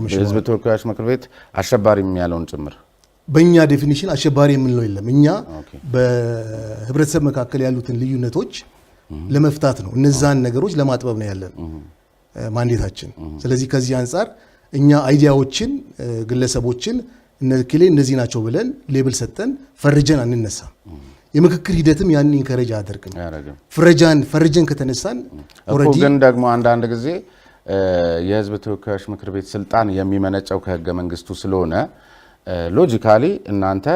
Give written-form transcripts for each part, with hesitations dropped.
ኮሚሽን የህዝብ ተወካዮች ምክር ቤት አሸባሪ የሚያለውን ጭምር በእኛ ዴፊኒሽን አሸባሪ የምንለው የለም። እኛ በህብረተሰብ መካከል ያሉትን ልዩነቶች ለመፍታት ነው፣ እነዛን ነገሮች ለማጥበብ ነው ያለን ማንዴታችን። ስለዚህ ከዚህ አንጻር እኛ አይዲያዎችን ግለሰቦችን እነክሌ እነዚህ ናቸው ብለን ሌብል ሰጠን ፈርጀን አንነሳም። የምክክር ሂደትም ያን ኢንከሬጅ አያደርግም። ፈርጀን ከተነሳን ኦሬዲ ግን ደግሞ አንዳንድ ጊዜ የህዝብ ተወካዮች ምክር ቤት ስልጣን የሚመነጨው ከህገ መንግስቱ ስለሆነ ሎጂካሊ እናንተ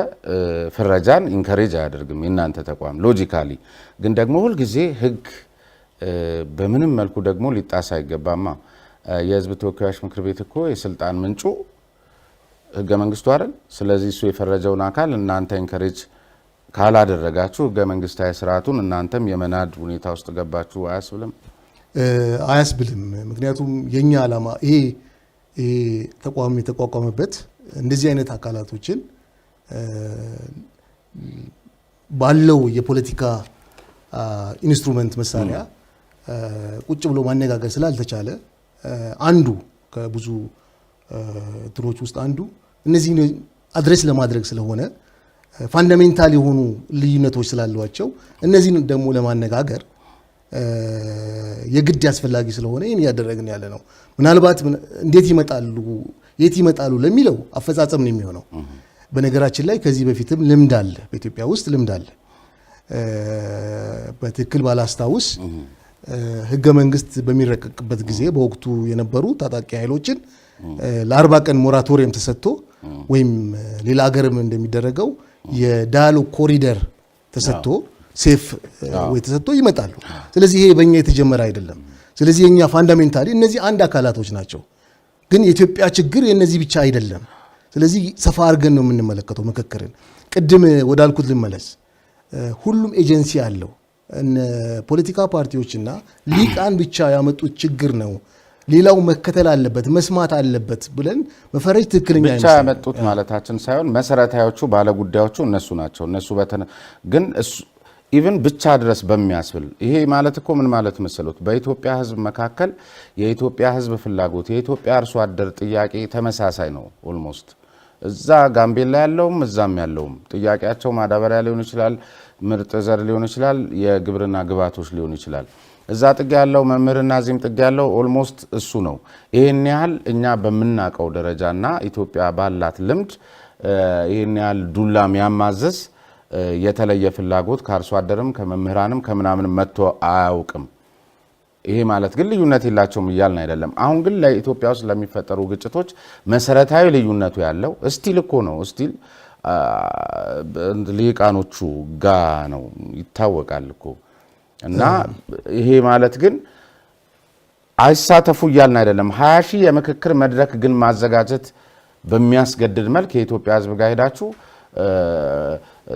ፍረጃን ኢንከሬጅ አያደርግም የእናንተ ተቋም ሎጂካሊ። ግን ደግሞ ሁል ጊዜ ህግ በምንም መልኩ ደግሞ ሊጣስ አይገባማ። የህዝብ ተወካዮች ምክር ቤት እኮ የስልጣን ምንጩ ህገ መንግስቱ አይደል? ስለዚህ እሱ የፈረጀውን አካል እናንተ ኢንከሬጅ ካላደረጋችሁ ህገ መንግስታዊ ስርዓቱን እናንተም የመናድ ሁኔታ ውስጥ ገባችሁ አያስብልም? አያስብልም። ምክንያቱም የኛ ዓላማ ይሄ ተቋም የተቋቋመበት እንደዚህ አይነት አካላቶችን ባለው የፖለቲካ ኢንስትሩመንት መሳሪያ ቁጭ ብሎ ማነጋገር ስላልተቻለ አንዱ ከብዙ ትሮች ውስጥ አንዱ እነዚህ አድሬስ ለማድረግ ስለሆነ ፋንዳሜንታል የሆኑ ልዩነቶች ስላሏቸው እነዚህን ደግሞ ለማነጋገር የግድ ያስፈልጋል ስለሆነ ይሄን ያደረግን ያለ ነው። ምናልባት እንዴት ይመጣሉ የት ይመጣሉ ለሚለው አፈጻጸም ነው የሚሆነው። በነገራችን ላይ ከዚህ በፊትም ልምድ አለ፣ በኢትዮጵያ ውስጥ ልምድ አለ። በትክክል ባላስታውስ ህገ መንግስት በሚረቀቅበት ጊዜ በወቅቱ የነበሩ ታጣቂ ኃይሎችን ለ40 ቀን ሞራቶሪየም ተሰጥቶ ወይም ሌላ ሀገርም እንደሚደረገው የዳያሎግ ኮሪደር ተሰጥቶ ሴፍ ወይ ተሰጥቶ ይመጣሉ። ስለዚህ ይሄ በእኛ የተጀመረ አይደለም። ስለዚህ የኛ ፋንዳሜንታሊ እነዚህ አንድ አካላቶች ናቸው። ግን የኢትዮጵያ ችግር የነዚህ ብቻ አይደለም። ስለዚህ ሰፋ አድርገን ነው የምንመለከተው ምክክርን። ቅድም ወዳልኩት ልመለስ። ሁሉም ኤጀንሲ አለው። ፖለቲካ ፓርቲዎችና ሊቃን ብቻ ያመጡት ችግር ነው፣ ሌላው መከተል አለበት መስማት አለበት ብለን መፈረጅ ትክክለኛ ብቻ ያመጡት ማለታችን ሳይሆን መሰረታዮቹ ባለጉዳዮቹ እነሱ ናቸው። እነሱ ግን ኢቭን ብቻ ድረስ በሚያስብል ይሄ ማለት እኮ ምን ማለት መሰሉት? በኢትዮጵያ ህዝብ መካከል የኢትዮጵያ ህዝብ ፍላጎት የኢትዮጵያ አርሶ አደር ጥያቄ ተመሳሳይ ነው። ኦልሞስት እዛ ጋምቤላ ያለውም እዛም ያለውም ጥያቄያቸው ማዳበሪያ ሊሆን ይችላል፣ ምርጥ ዘር ሊሆን ይችላል፣ የግብርና ግብዓቶች ሊሆን ይችላል። እዛ ጥግ ያለው መምህርና እዚህም ጥግ ያለው ኦልሞስት እሱ ነው። ይሄን ያህል እኛ በምናቀው ደረጃና ኢትዮጵያ ባላት ልምድ ይሄን ያህል ዱላ የሚያማዘዝ የተለየ ፍላጎት ከአርሶ አደርም ከመምህራንም ከምናምንም መጥቶ አያውቅም። ይሄ ማለት ግን ልዩነት የላቸውም እያልን አይደለም። አሁን ግን ለኢትዮጵያ ውስጥ ለሚፈጠሩ ግጭቶች መሰረታዊ ልዩነቱ ያለው እስቲል እኮ ነው። እስቲል ሊቃኖቹ ጋ ነው ይታወቃል እኮ። እና ይሄ ማለት ግን አይሳተፉ እያልን አይደለም። 20 ሺህ የምክክር መድረክ ግን ማዘጋጀት በሚያስገድድ መልክ የኢትዮጵያ ህዝብ ጋር ሄዳችሁ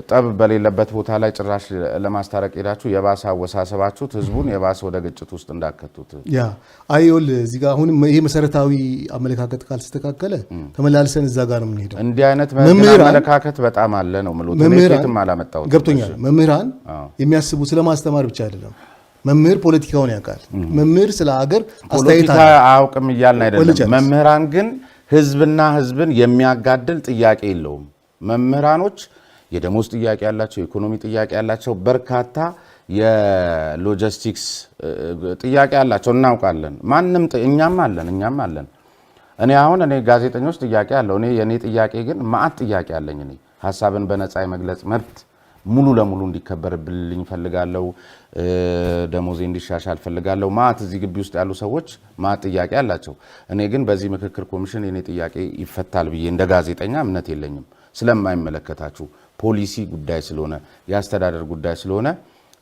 ጠብ በሌለበት ቦታ ላይ ጭራሽ ለማስታረቅ ሄዳችሁ የባሰ አወሳሰባችሁት ህዝቡን የባሰ ወደ ግጭት ውስጥ እንዳከቱት ያ አይውል እዚህ ጋር አሁን ይሄ መሰረታዊ አመለካከት ካልተስተካከለ ተመላልሰን እዛ ጋር ነው የምንሄደው። እንዲህ አይነት አመለካከት በጣም አለ ነው ማለት ነው። መምህራን አላመጣው ገብቶኛል። መምህራን የሚያስቡ ስለማስተማር ብቻ አይደለም። መምህር ፖለቲካውን ያውቃል። መምህር ስለ ሀገር አስተያየት አያውቅም እያልን አይደለም። መምህራን ግን ህዝብና ህዝብን የሚያጋድል ጥያቄ የለውም። መምህራኖች የደሞዝ ጥያቄ ያላቸው፣ የኢኮኖሚ ጥያቄ ያላቸው፣ በርካታ የሎጂስቲክስ ጥያቄ ያላቸው እናውቃለን። ማንም እኛም አለን። እኔ ጋዜጠኞች ጥያቄ አለው። የኔ ጥያቄ ግን ማአት ጥያቄ አለኝ። እኔ ሐሳብን በነፃ የመግለጽ መብት ሙሉ ለሙሉ እንዲከበርብልኝ ፈልጋለሁ። ደሞዜ እንዲሻሻል ፈልጋለሁ። ማአት እዚህ ግቢ ውስጥ ያሉ ሰዎች ማአት ጥያቄ አላቸው። እኔ ግን በዚህ ምክክር ኮሚሽን የኔ ጥያቄ ይፈታል ብዬ እንደ ጋዜጠኛ እምነት የለኝም። ስለማይመለከታችሁ ፖሊሲ ጉዳይ ስለሆነ የአስተዳደር ጉዳይ ስለሆነ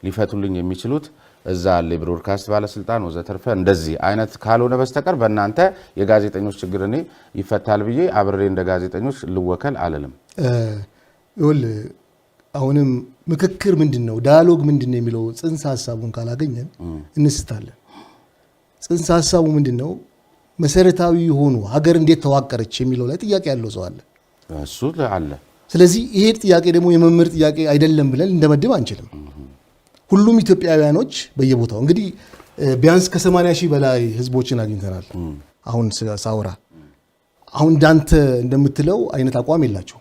ሊፈቱልኝ የሚችሉት እዛ ያለ ብሮድካስት ባለስልጣን ወዘተርፈ እንደዚህ አይነት ካልሆነ በስተቀር በእናንተ የጋዜጠኞች ችግር እኔ ይፈታል ብዬ አብሬ እንደ ጋዜጠኞች ልወከል አልልም። አሁንም ምክክር ምንድነው ዳያሎግ ምንድነው የሚለው ጽንሰ ሐሳቡን ካላገኘን እንስታለን። ጽንሰ ሐሳቡ ምንድነው? መሰረታዊ የሆኑ ሀገር እንዴት ተዋቀረች የሚለው ላይ ጥያቄ ያለው ሰው አለ። እሱ አለ። ስለዚህ ይሄ ጥያቄ ደግሞ የመምህር ጥያቄ አይደለም ብለን እንደመድብ አንችልም። ሁሉም ኢትዮጵያውያኖች በየቦታው እንግዲህ ቢያንስ ከ80 ሺህ በላይ ህዝቦችን አግኝተናል። አሁን ሳውራ አሁን ዳንተ እንደምትለው አይነት አቋም የላቸው።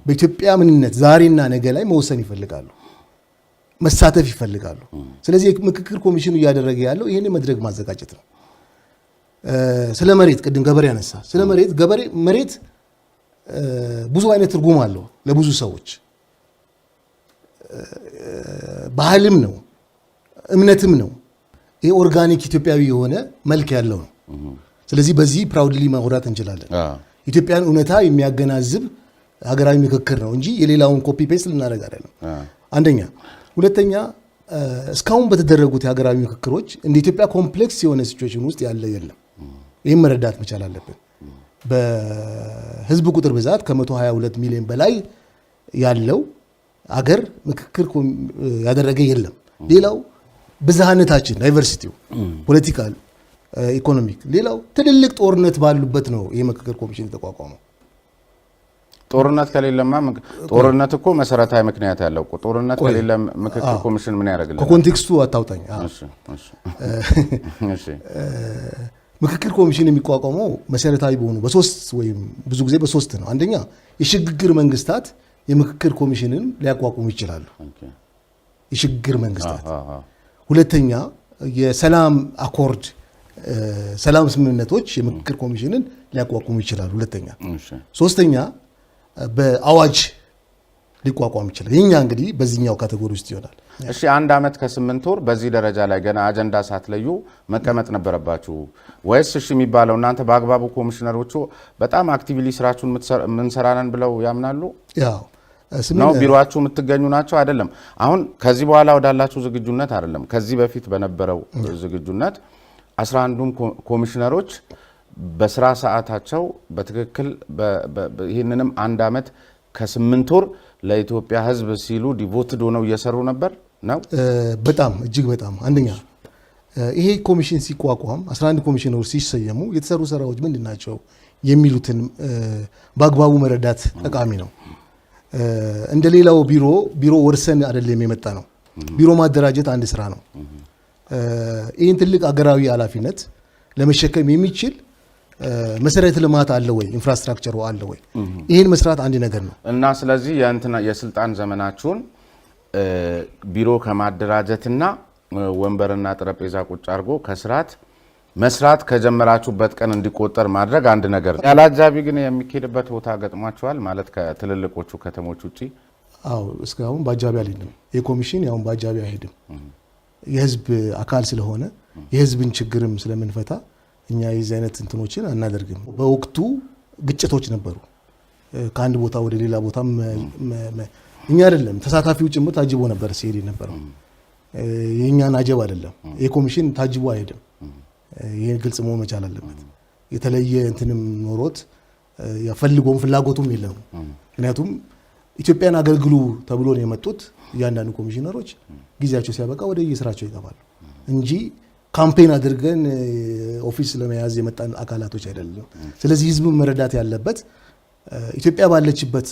በኢትዮጵያ ምንነት ዛሬና ነገ ላይ መወሰን ይፈልጋሉ፣ መሳተፍ ይፈልጋሉ። ስለዚህ ምክክር ኮሚሽኑ እያደረገ ያለው ይህን መድረክ ማዘጋጀት ነው። ስለ መሬት ቅድም ገበሬ ያነሳ። ስለ መሬት ብዙ አይነት ትርጉም አለው ለብዙ ሰዎች። ባህልም ነው፣ እምነትም ነው። ይሄ ኦርጋኒክ ኢትዮጵያዊ የሆነ መልክ ያለው ነው። ስለዚህ በዚህ ፕራውድሊ ማውራት እንችላለን። ኢትዮጵያን እውነታ የሚያገናዝብ ሀገራዊ ምክክር ነው እንጂ የሌላውን ኮፒ ፔስት ልናደርግ አይደለም። አንደኛ። ሁለተኛ እስካሁን በተደረጉት የሀገራዊ ምክክሮች እንደ ኢትዮጵያ ኮምፕሌክስ የሆነ ሲቹዌሽን ውስጥ ያለ የለም። ይህም መረዳት መቻል አለብን። በህዝብ ቁጥር ብዛት ከ122 ሚሊዮን በላይ ያለው አገር ምክክር ያደረገ የለም። ሌላው ብዝሃነታችን ዳይቨርሲቲው፣ ፖለቲካል፣ ኢኮኖሚክ፣ ሌላው ትልልቅ ጦርነት ባሉበት ነው ይህ ምክክር ኮሚሽን የተቋቋመው። ጦርነት ከሌለማ ጦርነት እኮ መሰረታዊ ምክንያት ያለው እኮ ጦርነት ከሌለ ምክክር ኮሚሽን ምን ያደርግልናል? ከኮንቴክስቱ አታውጣኝ። ምክክር ኮሚሽን የሚቋቋመው መሰረታዊ በሆኑ በሶስት ወይም ብዙ ጊዜ በሶስት ነው። አንደኛ የሽግግር መንግስታት የምክክር ኮሚሽንን ሊያቋቁሙ ይችላሉ፣ የሽግግር መንግስታት። ሁለተኛ የሰላም አኮርድ ሰላም ስምምነቶች የምክክር ኮሚሽንን ሊያቋቁሙ ይችላሉ። ሁለተኛ። ሶስተኛ በአዋጅ ሊቋቋም ይችላል። ይህኛ እንግዲህ በዚህኛው ካቴጎሪ ውስጥ ይሆናል። እሺ 1 ዓመት ከ8 ወር በዚህ ደረጃ ላይ ገና አጀንዳ ሳትለዩ መቀመጥ ነበረባችሁ ወይስ እሺ የሚባለው እናንተ በአግባቡ ኮሚሽነሮቹ በጣም አክቲቭሊ ስራችሁን ምንሰራነን ብለው ያምናሉ? ያው ነው ቢሮአችሁ የምትገኙ ናቸው አይደለም? አሁን ከዚህ በኋላ ወዳላችሁ ዝግጁነት አይደለም፣ ከዚህ በፊት በነበረው ዝግጁነት 11ዱም ኮሚሽነሮች በስራ ሰዓታቸው በትክክል ይህንንም 1 ዓመት ከ8 ወር ለኢትዮጵያ ሕዝብ ሲሉ ዲቮትድ ሆነው እየሰሩ ነበር ነው። በጣም እጅግ በጣም አንደኛ ይሄ ኮሚሽን ሲቋቋም 11 ኮሚሽነሮች ሲሰየሙ የተሰሩ ስራዎች ምንድን ናቸው የሚሉትን በአግባቡ መረዳት ጠቃሚ ነው። እንደ ሌላው ቢሮ ወርሰን አይደለም የመጣ ነው። ቢሮ ማደራጀት አንድ ስራ ነው። ይህን ትልቅ አገራዊ ኃላፊነት ለመሸከም የሚችል መሰረተ ልማት አለ ወይ? ኢንፍራስትራክቸሩ አለ ወይ? ይህን መስራት አንድ ነገር ነው እና ስለዚህ የስልጣን ዘመናችሁን ቢሮ ከማደራጀትና ወንበርና ጠረጴዛ ቁጭ አድርጎ ከስራት መስራት ከጀመራችሁበት ቀን እንዲቆጠር ማድረግ አንድ ነገር ነው። ያለ አጃቢ ግን የሚካሄድበት ቦታ ገጥሟችኋል ማለት ከትልልቆቹ ከተሞች ውጪ? አዎ እስካሁን በአጃቢ አልሄድም። የኮሚሽን ያውን በአጃቢ አይሄድም። የህዝብ አካል ስለሆነ የህዝብን ችግርም ስለምንፈታ እኛ የዚህ አይነት እንትኖችን አናደርግም። በወቅቱ ግጭቶች ነበሩ። ከአንድ ቦታ ወደ ሌላ ቦታ እኛ አይደለም ተሳታፊው ጭምር ታጅቦ ነበር ሲሄድ ነበረው። የእኛን አጀብ አይደለም። የኮሚሽን ታጅቦ አይሄድም። ይሄን ግልጽ መሆን መቻል አለበት። የተለየ እንትንም ኖሮት ያፈልጎም ፍላጎቱም የለም። ምክንያቱም ኢትዮጵያን አገልግሉ ተብሎ ነው የመጡት። እያንዳንዱ ኮሚሽነሮች ጊዜያቸው ሲያበቃ ወደ የስራቸው ይገባሉ እንጂ ካምፔን አድርገን ኦፊስ ለመያዝ የመጣን አካላቶች አይደለም። ስለዚህ ህዝቡን መረዳት ያለበት ኢትዮጵያ ባለችበት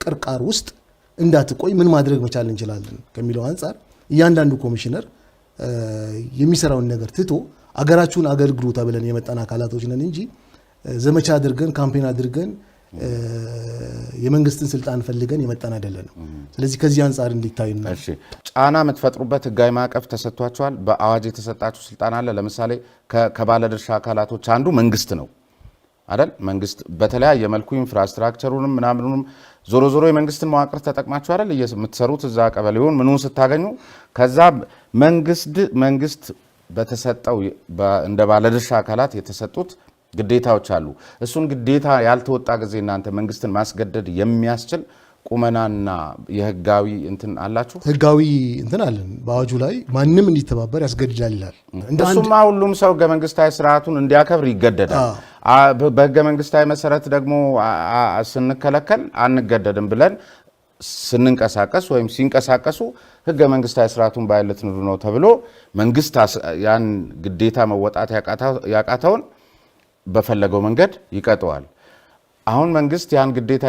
ቅርቃር ውስጥ እንዳትቆይ ምን ማድረግ መቻል እንችላለን ከሚለው አንጻር እያንዳንዱ ኮሚሽነር የሚሰራውን ነገር ትቶ አገራችሁን አገልግሉ ተብለን የመጣን አካላቶች ነን እንጂ ዘመቻ አድርገን ካምፔን አድርገን የመንግስትን ስልጣን ፈልገን የመጣን አይደለንም። ስለዚህ ከዚህ አንጻር እንዲታይና እሺ ጫና የምትፈጥሩበት ህጋዊ ማዕቀፍ ተሰጥቷቸዋል። በአዋጅ የተሰጣችሁ ስልጣን አለ። ለምሳሌ ከባለድርሻ አካላቶች አንዱ መንግስት ነው አይደል? መንግስት በተለያየ መልኩ ኢንፍራስትራክቸሩንም ምናምኑንም ዞሮ የመንግስትን መዋቅር ተጠቅማችሁ አይደል የምትሰሩት? እዛ ቀበሌውን ምኑን ስታገኙ ከዛ መንግስት በተሰጠው እንደ ባለድርሻ አካላት የተሰጡት ግዴታዎች አሉ። እሱን ግዴታ ያልተወጣ ጊዜ እናንተ መንግስትን ማስገደድ የሚያስችል ቁመናና የህጋዊ እንትን አላችሁ? ህጋዊ እንትን አለን። በአዋጁ ላይ ማንም እንዲተባበር ያስገድዳል ይላል። እሱማ ሁሉም ሰው ህገ መንግስታዊ ስርዓቱን እንዲያከብር ይገደዳል። በህገ መንግስታዊ መሰረት ደግሞ ስንከለከል አንገደድም ብለን ስንንቀሳቀስ ወይም ሲንቀሳቀሱ ህገ መንግስታዊ ስርዓቱን ባይለት ንዱ ነው ተብሎ መንግስት ያን ግዴታ መወጣት ያቃተውን በፈለገው መንገድ ይቀጠዋል። አሁን መንግስት ያን ግዴታ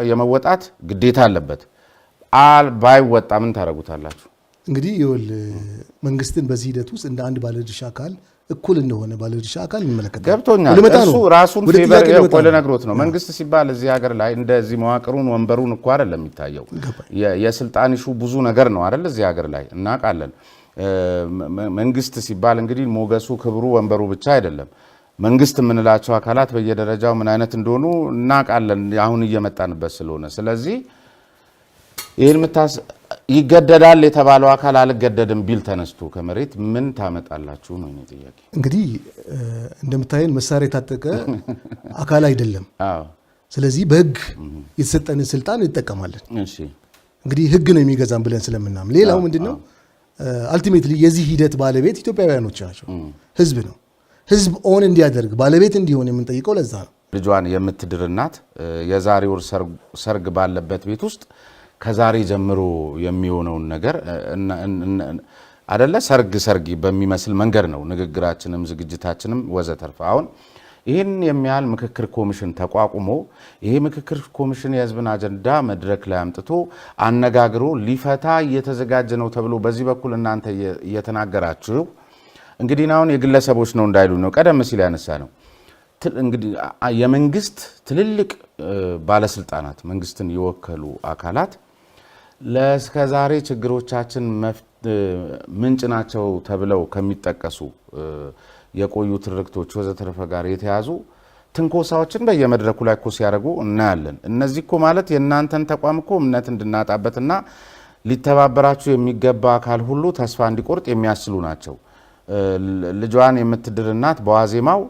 የመወጣት ግዴታ አለበት። ባይወጣ ምን ታረጉታላችሁ? እንግዲህ ይወል መንግስትን በዚህ ሂደት ውስጥ እንደ አንድ ባለድርሻ አካል እኩል እንደሆነ ባለድርሻ አካል እንመለከታለን። ገብቶኛል። እሱ ራሱን ፌቨር ቆለ ነግሮት ነው። መንግስት ሲባል እዚህ ሀገር ላይ እንደዚህ መዋቅሩን ወንበሩን እኮ አይደለም የሚታየው። የስልጣን ኢሹ ብዙ ነገር ነው አይደል? እዚህ ሀገር ላይ እናውቃለን። መንግስት ሲባል እንግዲህ ሞገሱ፣ ክብሩ፣ ወንበሩ ብቻ አይደለም። መንግስት የምንላቸው አካላት በየደረጃው ምን አይነት እንደሆኑ እናውቃለን፣ አሁን እየመጣንበት ስለሆነ። ስለዚህ ይህን ይገደዳል የተባለው አካል አልገደድም ቢል ተነስቶ ከመሬት ምን ታመጣላችሁ ነው የኔ ጥያቄ። እንግዲህ እንደምታየን መሳሪያ የታጠቀ አካል አይደለም። ስለዚህ በህግ የተሰጠንን ስልጣን እንጠቀማለን። እንግዲህ ህግ ነው የሚገዛን ብለን ስለምናምን፣ ሌላው ምንድነው አልቲሜትሊ የዚህ ሂደት ባለቤት ኢትዮጵያውያኖች ናቸው፣ ህዝብ ነው። ህዝብ ኦን እንዲያደርግ ባለቤት እንዲሆን የምንጠይቀው ለዛ ነው። ልጇን የምትድር እናት የዛሬ ወር ሰርግ ባለበት ቤት ውስጥ ከዛሬ ጀምሮ የሚሆነውን ነገር አደለ ሰርግ በሚመስል መንገድ ነው ንግግራችንም ዝግጅታችንም ወዘተርፈ። አሁን ይህን የሚያህል ምክክር ኮሚሽን ተቋቁሞ ይሄ ምክክር ኮሚሽን የህዝብን አጀንዳ መድረክ ላይ አምጥቶ አነጋግሮ ሊፈታ እየተዘጋጀ ነው ተብሎ በዚህ በኩል እናንተ እየተናገራችሁ እንግዲህ አሁን የግለሰቦች ነው እንዳይሉ ነው ቀደም ሲል ያነሳ ነው። እንግዲህ የመንግስት ትልልቅ ባለስልጣናት መንግስትን የወከሉ አካላት ለስከዛሬ ችግሮቻችን ምንጭ ናቸው ተብለው ከሚጠቀሱ የቆዩ ትርክቶች ወዘተረፈ ጋር የተያዙ ትንኮሳዎችን በየመድረኩ ላይ እኮ ሲያደርጉ እናያለን። እነዚህ እኮ ማለት የእናንተን ተቋም እኮ እምነት እንድናጣበትና ሊተባበራችሁ የሚገባ አካል ሁሉ ተስፋ እንዲቆርጥ የሚያስችሉ ናቸው። ልጇን የምትድር እናት በዋዜማው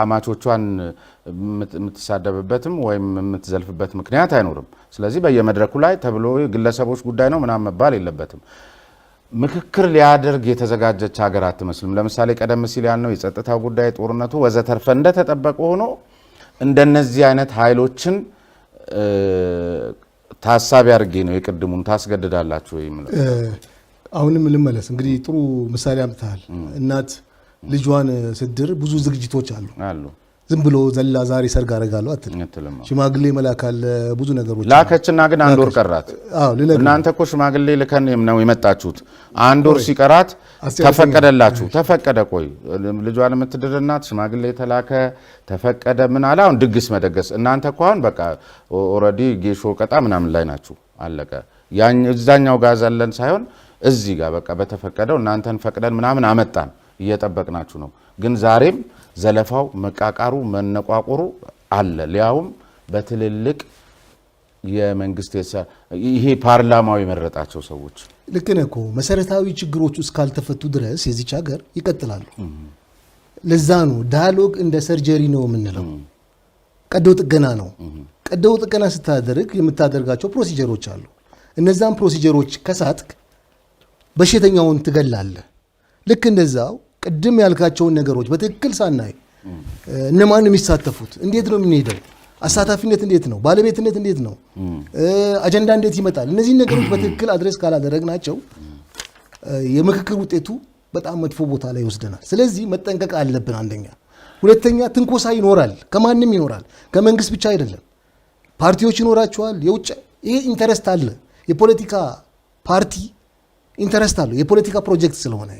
አማቾቿን የምትሳደብበትም ወይም የምትዘልፍበት ምክንያት አይኖርም። ስለዚህ በየመድረኩ ላይ ተብሎ ግለሰቦች ጉዳይ ነው ምናምን መባል የለበትም። ምክክር ሊያደርግ የተዘጋጀች ሀገር አትመስልም። ለምሳሌ ቀደም ሲል ያልነው የጸጥታው ጉዳይ ጦርነቱ ወዘተርፈ እንደተጠበቀ ሆኖ እንደነዚህ አይነት ኃይሎችን ታሳቢ አድርጌ ነው የቅድሙን ታስገድዳላችሁ ወይ? አሁንም ልመለስ። እንግዲህ ጥሩ ምሳሌ አምጥተሃል። እናት ልጇን ስትድር ብዙ ዝግጅቶች አሉ። ዝም ብሎ ዘላ ዛሬ ሰርግ አደርጋለሁ አትልም። ሽማግሌ መላክ አለ፣ ብዙ ነገሮች ላከችና ግን አንድ ወር ቀራት። እናንተ እኮ ሽማግሌ ልከን ነው የመጣችሁት። አንድ ወር ሲቀራት ተፈቀደላችሁ። ተፈቀደ። ቆይ ልጇን የምትድር እናት ሽማግሌ ተላከ፣ ተፈቀደ። ምን አለ አሁን ድግስ መደገስ። እናንተ እኮ አሁን በቃ ኦልሬዲ ጌሾ ቀጣ ምናምን ላይ ናችሁ። አለቀ። እዛኛው ጋር ዘለን ሳይሆን እዚህ ጋር በቃ በተፈቀደው እናንተን ፈቅደን ምናምን አመጣን እየጠበቅናችሁ ነው። ግን ዛሬም ዘለፋው፣ መቃቃሩ፣ መነቋቆሩ አለ። ሊያውም በትልልቅ የመንግስት ይሄ ፓርላማው የመረጣቸው ሰዎች። ልክ ነህ እኮ መሰረታዊ ችግሮች እስካልተፈቱ ድረስ የዚች ሀገር ይቀጥላሉ። ለዛ ነው ዳያሎግ እንደ ሰርጀሪ ነው የምንለው። ቀዶ ጥገና ነው። ቀዶ ጥገና ስታደርግ የምታደርጋቸው ፕሮሲጀሮች አሉ። እነዛን ፕሮሲጀሮች ከሳትክ በሽተኛውን ትገላለህ። ልክ እንደዛው ቅድም ያልካቸውን ነገሮች በትክክል ሳናይ እነማን የሚሳተፉት እንዴት ነው የምንሄደው፣ አሳታፊነት እንዴት ነው፣ ባለቤትነት እንዴት ነው፣ አጀንዳ እንዴት ይመጣል፣ እነዚህ ነገሮች በትክክል አድሬስ ካላደረግናቸው የምክክር ውጤቱ በጣም መጥፎ ቦታ ላይ ይወስደናል። ስለዚህ መጠንቀቅ አለብን። አንደኛ። ሁለተኛ ትንኮሳ ይኖራል፣ ከማንም ይኖራል፣ ከመንግስት ብቻ አይደለም። ፓርቲዎች ይኖራቸዋል። የውጭ ይሄ ኢንተረስት አለ። የፖለቲካ ፓርቲ ኢንተረስት አለው፣ የፖለቲካ ፕሮጀክት ስለሆነ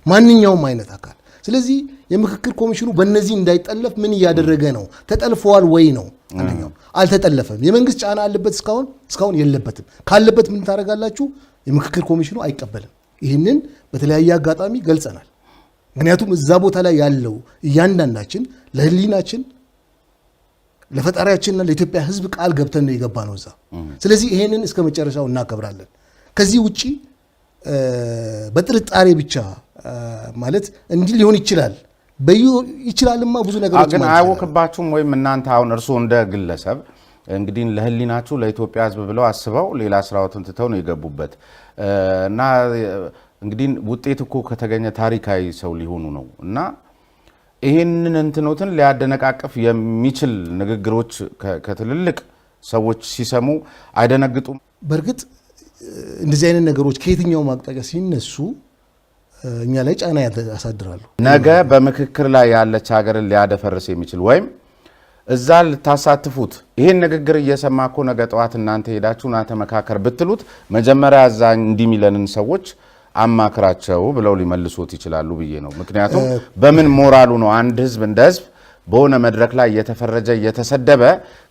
ማንኛውም አይነት አካል። ስለዚህ የምክክር ኮሚሽኑ በእነዚህ እንዳይጠለፍ ምን እያደረገ ነው? ተጠልፈዋል ወይ ነው አንደኛው። አልተጠለፈም። የመንግስት ጫና አለበት? እስካሁን የለበትም። ካለበት ምን ታደርጋላችሁ? የምክክር ኮሚሽኑ አይቀበልም። ይህንን በተለያየ አጋጣሚ ገልጸናል። ምክንያቱም እዛ ቦታ ላይ ያለው እያንዳንዳችን ለህሊናችን ለፈጣሪያችንና ለኢትዮጵያ ህዝብ ቃል ገብተን ነው የገባ ነው እዛ። ስለዚህ ይሄንን እስከ መጨረሻው እናከብራለን። ከዚህ ውጪ በጥርጣሬ ብቻ ማለት እንዲህ ሊሆን ይችላል ይችላልማ ብዙ ነገሮች ግን አይወክባችሁም? ወይም እናንተ አሁን እርስዎ እንደ ግለሰብ እንግዲህ ለህሊናችሁ ለኢትዮጵያ ህዝብ ብለው አስበው ሌላ ስራዎትን ትተው ነው የገቡበት እና እንግዲህ ውጤት እኮ ከተገኘ ታሪካዊ ሰው ሊሆኑ ነው እና ይህንን እንትኖትን ሊያደነቃቅፍ የሚችል ንግግሮች ከትልልቅ ሰዎች ሲሰሙ አይደነግጡም? በእርግጥ እንደዚህ አይነት ነገሮች ከየትኛው አቅጣጫ ሲነሱ እኛ ላይ ጫና ያሳድራሉ። ነገ በምክክር ላይ ያለች ሀገርን ሊያደፈርስ የሚችል ወይም እዛ ልታሳትፉት ይሄን ንግግር እየሰማ እኮ ነገ ጠዋት እናንተ ሄዳችሁ ና ተመካከር ብትሉት መጀመሪያ እዛ እንዲሚለንን ሰዎች አማክራቸው ብለው ሊመልሱት ይችላሉ ብዬ ነው። ምክንያቱም በምን ሞራሉ ነው አንድ ህዝብ እንደ ህዝብ በሆነ መድረክ ላይ እየተፈረጀ እየተሰደበ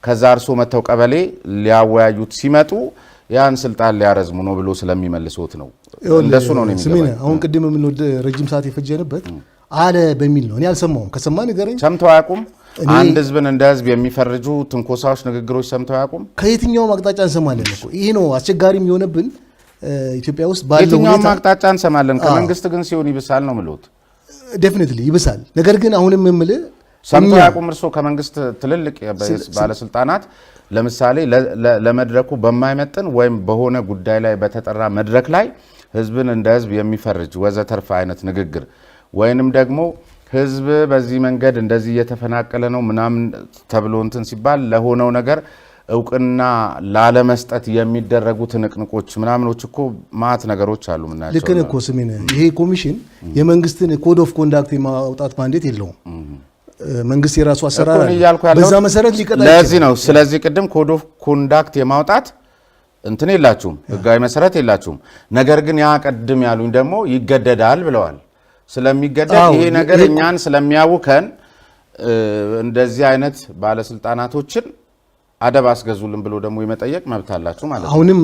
ከዛ እርሶ መተው ቀበሌ ሊያወያዩት ሲመጡ ያን ስልጣን ሊያረዝሙ ነው ብሎ ስለሚመልሱት ነው። እንደሱ ነው የሚገባኝ። አሁን ቅድም ምን ወደ ረጅም ሰዓት የፈጀነበት አለ በሚል ነው። እኔ አልሰማውም። ከሰማ ንገረኝ። ሰምተው አያውቁም? አንድ ህዝብን እንደ ህዝብ የሚፈርጁ ትንኮሳዎች፣ ንግግሮች ሰምተው አያውቁም? ከየትኛውም አቅጣጫ እንሰማለን እኮ። ይሄ ነው አስቸጋሪም የሆነብን ኢትዮጵያ ውስጥ ባለው ሁኔታ። የትኛውም አቅጣጫ እንሰማለን። ከመንግስት ግን ሲሆን ይብሳል ነው የምልዎት። ዴፊኒትሊ ይብሳል። ነገር ግን አሁንም የምልህ ሰምተው አያውቁም? እርሶ ከመንግስት ትልልቅ ባለስልጣናት ለምሳሌ ለመድረኩ በማይመጥን ወይም በሆነ ጉዳይ ላይ በተጠራ መድረክ ላይ ህዝብን እንደ ህዝብ የሚፈርጅ ወዘተርፈ አይነት ንግግር ወይንም ደግሞ ህዝብ በዚህ መንገድ እንደዚህ እየተፈናቀለ ነው ምናምን ተብሎ እንትን ሲባል ለሆነው ነገር እውቅና ላለመስጠት የሚደረጉ ትንቅንቆች ምናምኖች እኮ ማት ነገሮች አሉ ምናቸው። ልክ ነህ እኮ ስሜን። ይሄ ኮሚሽን የመንግስትን ኮድ ኦፍ ኮንዳክት የማውጣት ማንዴት የለውም። መንግስት የራሱ አሰራር አለ። በዛ መሰረት ሊቀጣ ይችላል። ለዚህ ነው ስለዚህ ቅድም ኮድ ኦፍ ኮንዳክት የማውጣት እንትን የላችሁም፣ ህጋዊ መሰረት የላችሁም። ነገር ግን ያ ቀድም ያሉኝ ደግሞ ይገደዳል ብለዋል። ስለሚገደድ ይሄ ነገር እኛን ስለሚያውከን እንደዚህ አይነት ባለስልጣናቶችን አደብ አስገዙልን ብሎ ደግሞ የመጠየቅ መብት አላችሁ ማለት ነው። አሁንም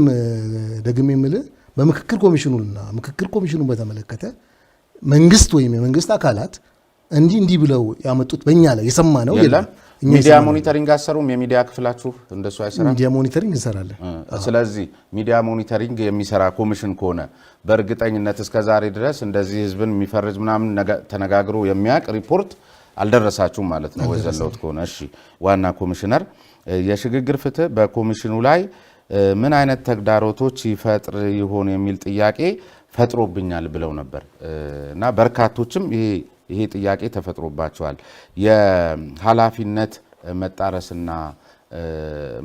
ደግሜ የምልህ በምክክር ኮሚሽኑና ምክክር ኮሚሽኑን በተመለከተ መንግስት ወይም የመንግስት አካላት እንዲህ ብለው ያመጡት በእኛ ላይ የሰማ ነው የለም። ሚዲያ ሞኒተሪንግ አሰሩም? የሚዲያ ክፍላችሁ እንደሱ አይሰራም? ሚዲያ ሞኒተሪንግ እንሰራለን። ስለዚህ ሚዲያ ሞኒተሪንግ የሚሰራ ኮሚሽን ከሆነ በእርግጠኝነት እስከዛሬ ድረስ እንደዚህ ህዝብን የሚፈርጅ ምናምን ተነጋግሮ የሚያቅ ሪፖርት አልደረሳችሁም ማለት ነው ወይ ዘለውት ከሆነ? እሺ፣ ዋና ኮሚሽነር የሽግግር ፍትህ በኮሚሽኑ ላይ ምን አይነት ተግዳሮቶች ይፈጥር ይሆን የሚል ጥያቄ ፈጥሮብኛል ብለው ነበር እና በርካቶችም ይሄ ጥያቄ ተፈጥሮባቸዋል። የኃላፊነት መጣረስና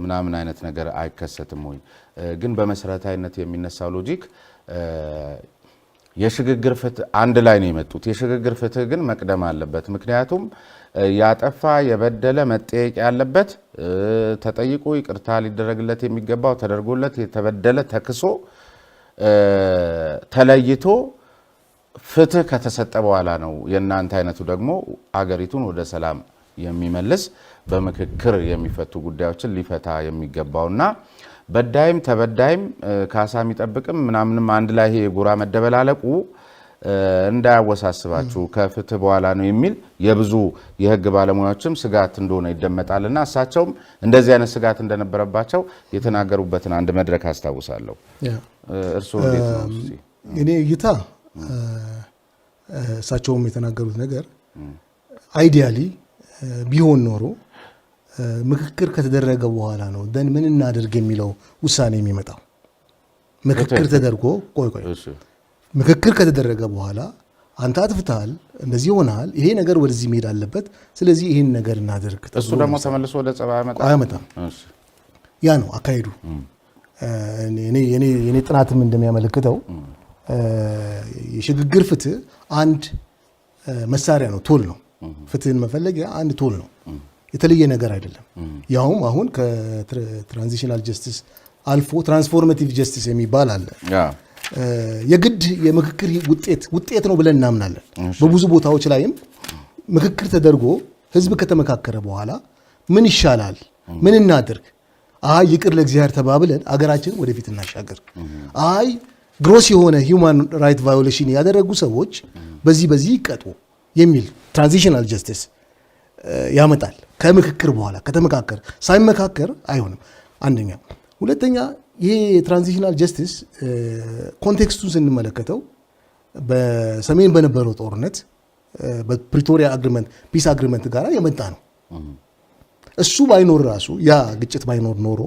ምናምን አይነት ነገር አይከሰትም ወይ? ግን በመሰረታዊነት የሚነሳው ሎጂክ የሽግግር ፍትህ አንድ ላይ ነው የመጡት። የሽግግር ፍትህ ግን መቅደም አለበት። ምክንያቱም ያጠፋ የበደለ መጠየቅ ያለበት ተጠይቆ ይቅርታ ሊደረግለት የሚገባው ተደርጎለት የተበደለ ተክሶ ተለይቶ ፍትህ ከተሰጠ በኋላ ነው የእናንተ አይነቱ ደግሞ አገሪቱን ወደ ሰላም የሚመልስ በምክክር የሚፈቱ ጉዳዮችን ሊፈታ የሚገባውና በዳይም ተበዳይም ካሳ የሚጠብቅም ምናምንም አንድ ላይ ይሄ የጎራ መደበላለቁ እንዳያወሳስባችሁ ከፍትህ በኋላ ነው የሚል የብዙ የህግ ባለሙያዎችም ስጋት እንደሆነ ይደመጣልና እሳቸውም እንደዚህ አይነት ስጋት እንደነበረባቸው የተናገሩበትን አንድ መድረክ አስታውሳለሁ። እርስዎ እንዴት ነው? እኔ እይታ እሳቸውም የተናገሩት ነገር አይዲያሊ ቢሆን ኖሮ ምክክር ከተደረገ በኋላ ነው ደን ምን እናድርግ የሚለው ውሳኔ የሚመጣው። ምክክር ተደርጎ ምክክር ከተደረገ በኋላ አንተ አጥፍተሃል፣ እንደዚህ ሆነሃል፣ ይሄ ነገር ወደዚህ መሄድ አለበት፣ ስለዚህ ይሄን ነገር እናድርግ። እሱ ደግሞ ተመልሶ ወደ ጸባ አያመጣም። ያ ነው አካሄዱ። የኔ ጥናትም እንደሚያመለክተው የሽግግር ፍትህ አንድ መሳሪያ ነው፣ ቶል ነው። ፍትህን መፈለጊያ አንድ ቶል ነው፣ የተለየ ነገር አይደለም። ያውም አሁን ከትራንዚሽናል ጀስቲስ አልፎ ትራንስፎርማቲቭ ጀስቲስ የሚባል አለ። የግድ የምክክር ውጤት ነው ብለን እናምናለን። በብዙ ቦታዎች ላይም ምክክር ተደርጎ ህዝብ ከተመካከረ በኋላ ምን ይሻላል፣ ምን እናድርግ፣ አይ ይቅር ለእግዚአብሔር ተባብለን አገራችን ወደፊት እናሻገር፣ አይ ግሮስ የሆነ ሂውማን ራይት ቫዮሌሽን ያደረጉ ሰዎች በዚህ ይቀጡ የሚል ትራንዚሽናል ጀስቲስ ያመጣል። ከምክክር በኋላ ከተመካከር፣ ሳይመካከር አይሆንም። አንደኛ። ሁለተኛ ይሄ ትራንዚሽናል ጀስቲስ ኮንቴክስቱን ስንመለከተው በሰሜን በነበረው ጦርነት በፕሪቶሪያ አግሪመንት ፒስ አግሪመንት ጋር የመጣ ነው። እሱ ባይኖር ራሱ ያ ግጭት ባይኖር ኖሮ